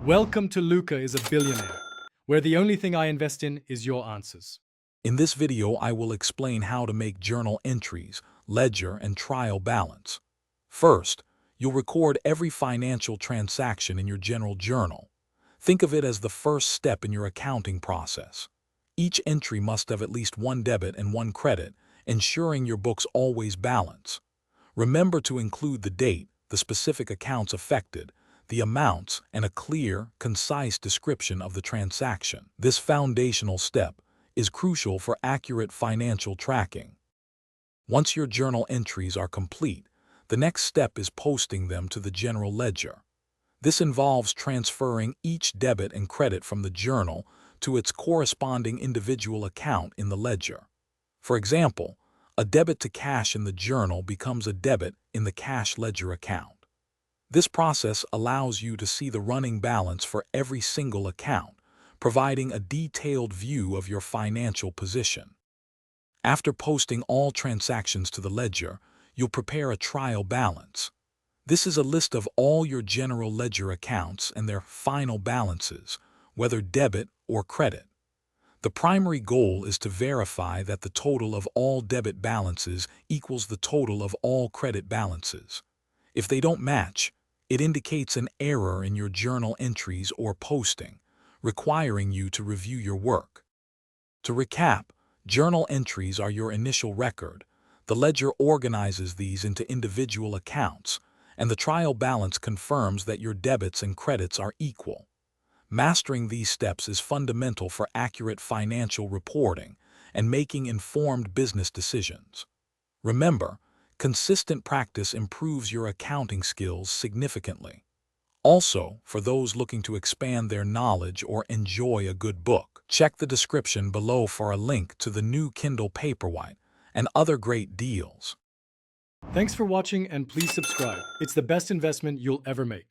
Welcome to Luca is a Billionaire, where the only thing I invest in is your answers. In this video, I will explain how to make journal entries, ledger, and trial balance. First, you'll record every financial transaction in your general journal. Think of it as the first step in your accounting process. Each entry must have at least one debit and one credit, ensuring your books always balance. Remember to include the date, the specific accounts affected, the amounts, and a clear, concise description of the transaction. This foundational step is crucial for accurate financial tracking. Once your journal entries are complete, the next step is posting them to the general ledger. This involves transferring each debit and credit from the journal to its corresponding individual account in the ledger. For example, a debit to cash in the journal becomes a debit in the cash ledger account. This process allows you to see the running balance for every single account, providing a detailed view of your financial position. After posting all transactions to the ledger, you'll prepare a trial balance. This is a list of all your general ledger accounts and their final balances, whether debit or credit. The primary goal is to verify that the total of all debit balances equals the total of all credit balances. If they don't match, it indicates an error in your journal entries or posting, requiring you to review your work. To recap, journal entries are your initial record. The ledger organizes these into individual accounts, and the trial balance confirms that your debits and credits are equal. Mastering these steps is fundamental for accurate financial reporting and making informed business decisions. Remember, consistent practice improves your accounting skills significantly. Also, for those looking to expand their knowledge or enjoy a good book, check the description below for a link to the new Kindle Paperwhite and other great deals. Thanks for watching and please subscribe. It's the best investment you'll ever make.